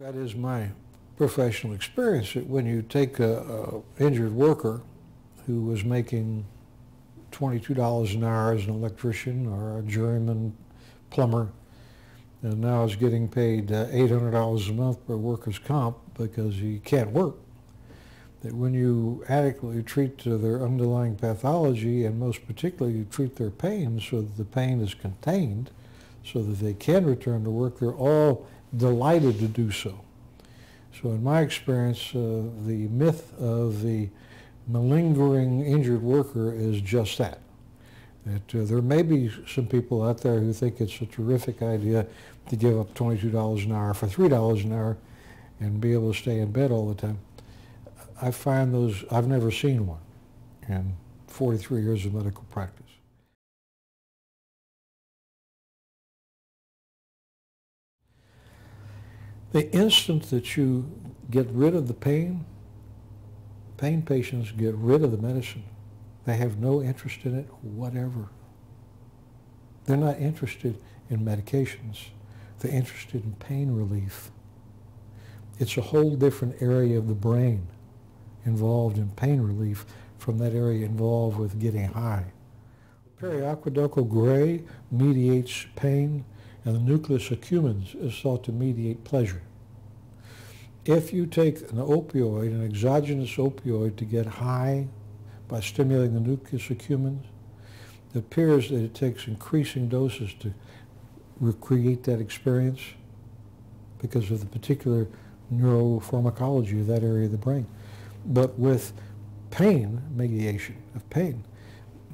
That is my professional experience. That when you take a injured worker who was making $22 an hour as an electrician or a journeyman plumber, and now is getting paid $800 a month for workers' comp because he can't work, that when you adequately treat their underlying pathology, and most particularly you treat their pain so that the pain is contained so that they can return to work, they're all delighted to do so. So in my experience, the myth of the malingering injured worker is just that. That there may be some people out there who think it's a terrific idea to give up $22 an hour for $3 an hour and be able to stay in bed all the time. I find those, I've never seen one in 43 years of medical practice. The instant that you get rid of the pain, pain patients get rid of the medicine. They have no interest in it whatever. They're not interested in medications. They're interested in pain relief. It's a whole different area of the brain involved in pain relief from that area involved with getting high. Periaqueductal gray mediates pain, and the nucleus accumbens is thought to mediate pleasure. If you take an opioid, an exogenous opioid, to get high by stimulating the nucleus accumbens, it appears that it takes increasing doses to recreate that experience because of the particular neuropharmacology of that area of the brain. But with pain, mediation of pain,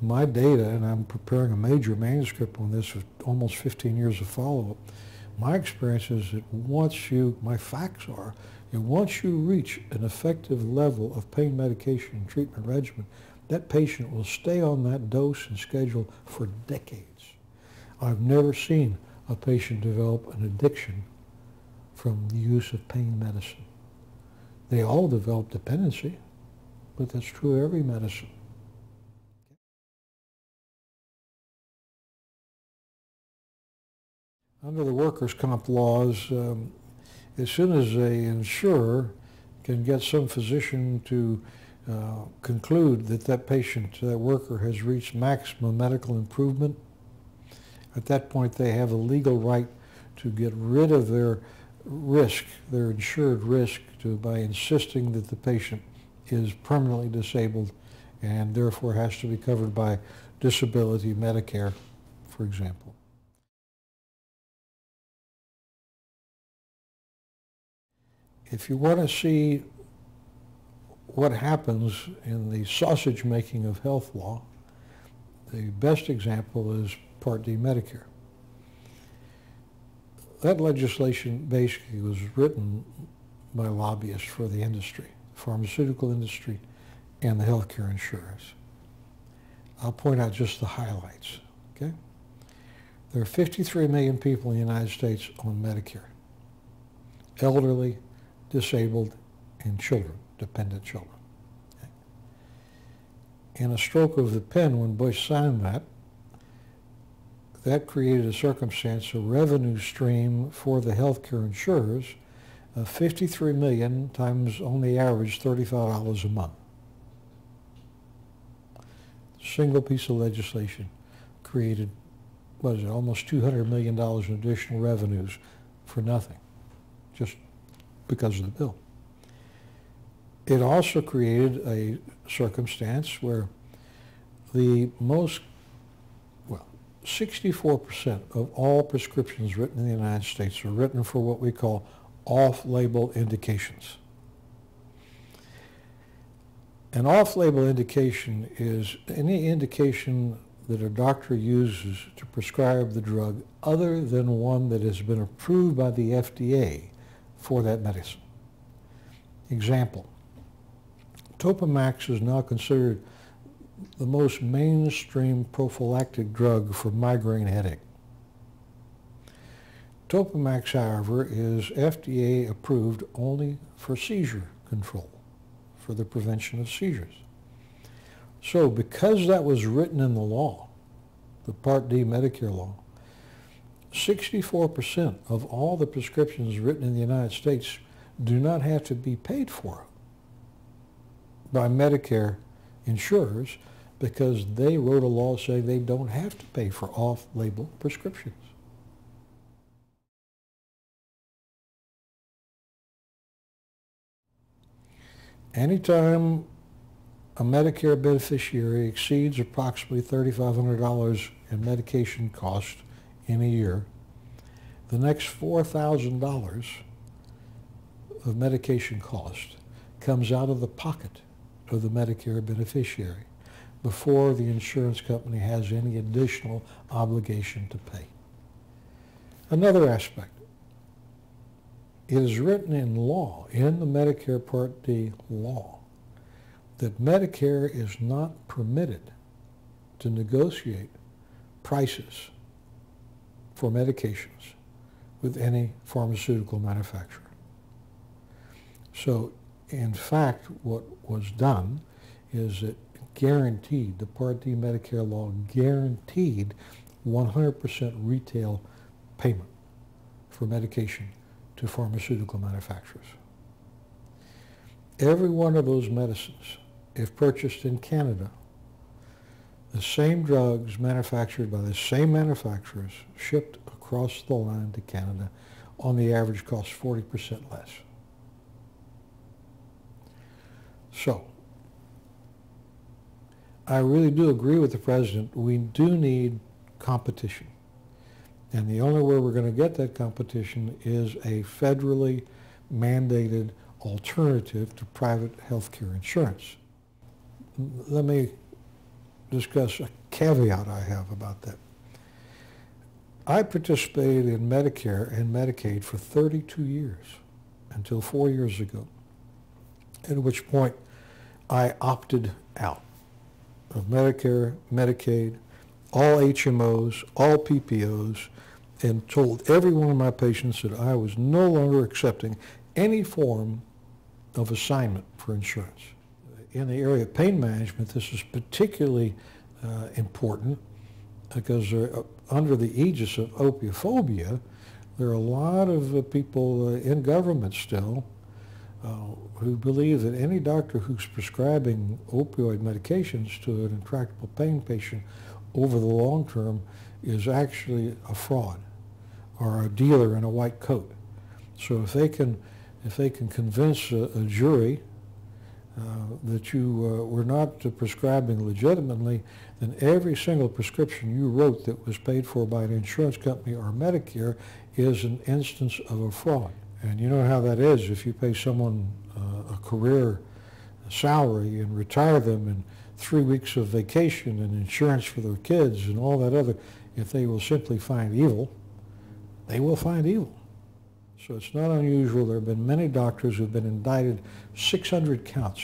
my data, and I'm preparing a major manuscript on this with almost 15 years of follow-up, my experience is that my facts are, that once you reach an effective level of pain medication and treatment regimen, that patient will stay on that dose and schedule for decades. I've never seen a patient develop an addiction from the use of pain medicine. They all develop dependency, but that's true of every medicine. Under the workers' comp laws, as soon as an insurer can get some physician to conclude that that patient, that worker, has reached maximum medical improvement, at that point they have a legal right to get rid of their risk, their insured risk, by insisting that the patient is permanently disabled and therefore has to be covered by disability Medicare, for example. If you want to see what happens in the sausage making of health law, the best example is Part D Medicare. That legislation basically was written by lobbyists for the industry, pharmaceutical industry, and the healthcare insurers. I'll point out just the highlights, okay? There are 53 million people in the United States on Medicare. Elderly, disabled, and children, dependent children. Okay? In a stroke of the pen, when Bush signed that created a circumstance, a revenue stream for the healthcare insurers of 53 million times on the average $35 a month. Single piece of legislation created, what is it, almost $200 million in additional revenues for nothing, just because of the bill. It also created a circumstance where the 64% of all prescriptions written in the United States are written for what we call off-label indications. An off-label indication is any indication that a doctor uses to prescribe the drug other than one that has been approved by the FDA for that medicine. Example, Topamax is now considered the most mainstream prophylactic drug for migraine headache. Topamax, however, is FDA approved only for seizure control, for the prevention of seizures. So because that was written in the law, the Part D Medicare law, 64% of all the prescriptions written in the United States do not have to be paid for by Medicare insurers because they wrote a law saying they don't have to pay for off-label prescriptions. Anytime a Medicare beneficiary exceeds approximately $3,500 in medication cost in a year, the next $4,000 of medication cost comes out of the pocket of the Medicare beneficiary before the insurance company has any additional obligation to pay. Another aspect, it is written in law, in the Medicare Part D law, that Medicare is not permitted to negotiate prices for medications with any pharmaceutical manufacturer. So, in fact, what was done is it guaranteed, the Part D Medicare law guaranteed 100% retail payment for medication to pharmaceutical manufacturers. Every one of those medicines, if purchased in Canada, the same drugs manufactured by the same manufacturers shipped across the line to Canada on the average cost 40% less. So, I really do agree with the President. We do need competition. And the only way we're going to get that competition is a federally mandated alternative to private health care insurance. Let me discuss a caveat I have about that. I participated in Medicare and Medicaid for 32 years, until 4 years ago, at which point I opted out of Medicare, Medicaid, all HMOs, all PPOs, and told every one of my patients that I was no longer accepting any form of assignment for insurance. In the area of pain management, this is particularly important because under the aegis of opiophobia, there are a lot of people in government still who believe that any doctor who's prescribing opioid medications to an intractable pain patient over the long term is actually a fraud or a dealer in a white coat. So if they can convince a jury that you were not prescribing legitimately, then every single prescription you wrote that was paid for by an insurance company or Medicare is an instance of a fraud. And you know how that is. If you pay someone a career salary and retire them in 3 weeks of vacation and insurance for their kids and all that other, if they will simply find evil, they will find evil. So it's not unusual. There have been many doctors who have been indicted 600 counts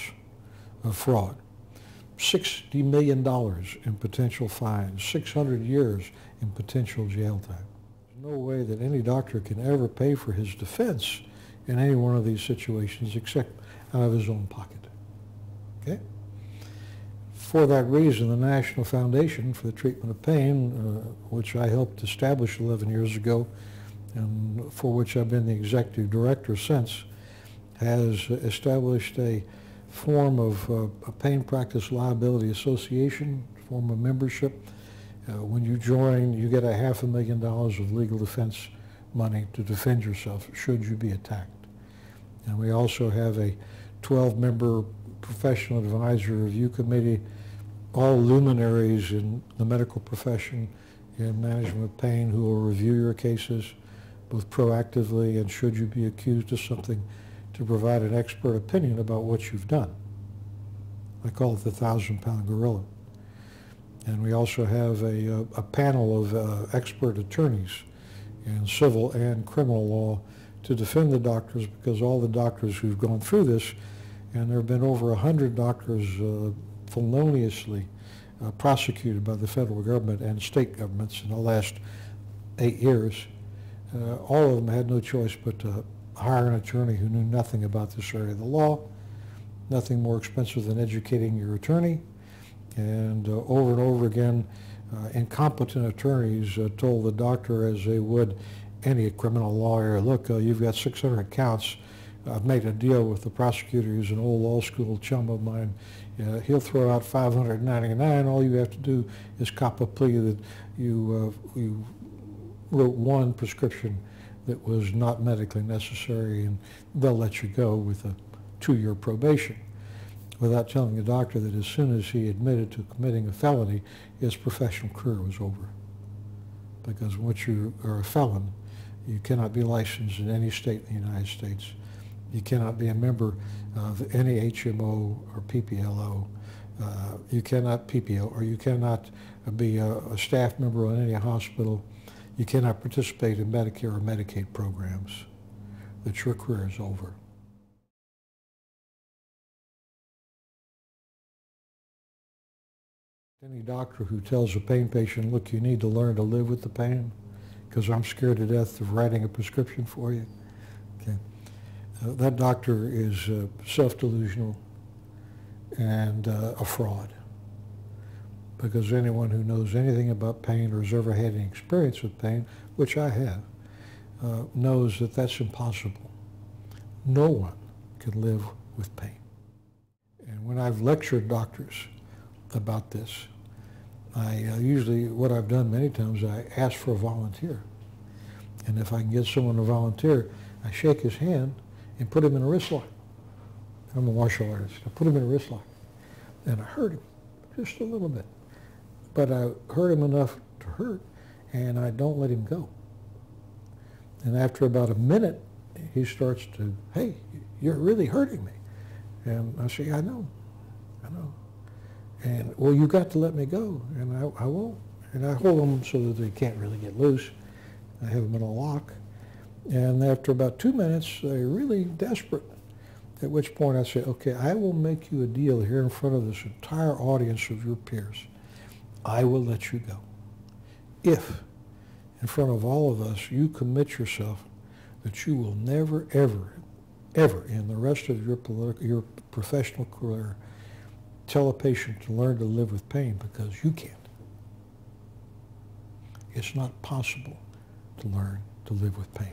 of fraud, $60 million in potential fines, 600 years in potential jail time. There's no way that any doctor can ever pay for his defense in any one of these situations except out of his own pocket. Okay? For that reason, the National Foundation for the Treatment of Pain, which I helped establish 11 years ago, and for which I've been the executive director since, has established a form of a pain practice liability association, form of membership. When you join, you get $500,000 of legal defense money to defend yourself should you be attacked. And we also have a 12-member professional advisor review committee, all luminaries in the medical profession in management of pain who will review your cases both proactively and should you be accused of something to provide an expert opinion about what you've done. I call it the 1,000-pound gorilla. And we also have a panel of expert attorneys in civil and criminal law to defend the doctors, because all the doctors who've gone through this, and there have been over 100 doctors feloniously prosecuted by the federal government and state governments in the last 8 years, all of them had no choice but to hire an attorney who knew nothing about this area of the law, nothing more expensive than educating your attorney, and over again, incompetent attorneys told the doctor, as they would any criminal lawyer, look, you've got 600 counts. I've made a deal with the prosecutor, who's an old law school chum of mine. He'll throw out 599. All you have to do is cop a plea that you wrote one prescription that was not medically necessary, and they'll let you go with a 2-year probation, without telling the doctor that as soon as he admitted to committing a felony, his professional career was over. Because once you are a felon, you cannot be licensed in any state in the United States. You cannot be a member of any HMO or PPLO. You cannot PPO, or you cannot be a staff member on any hospital. You cannot participate in Medicare or Medicaid programs. That your career is over. Any doctor who tells a pain patient, look, you need to learn to live with the pain because I'm scared to death of writing a prescription for you. Okay. That doctor is self-delusional and a fraud, because anyone who knows anything about pain or has ever had any experience with pain, which I have, knows that that's impossible. No one can live with pain. And when I've lectured doctors about this, I usually, what I've done many times, I ask for a volunteer. And if I can get someone to volunteer, I shake his hand and put him in a wrist lock. I'm a martial artist. I put him in a wrist lock. And I hurt him just a little bit. But I hurt him enough to hurt, and I don't let him go. And after about a minute, he starts to, hey, you're really hurting me. And I say, I know. And, well, you got to let me go, and I won't. And I hold them so that they can't really get loose. I have them in a lock. And after about 2 minutes, they're really desperate, at which point I say, okay, I will make you a deal here in front of this entire audience of your peers. I will let you go if, in front of all of us, you commit yourself that you will never, ever, ever in the rest of your professional career tell a patient to learn to live with pain, because you can't. It's not possible to learn to live with pain.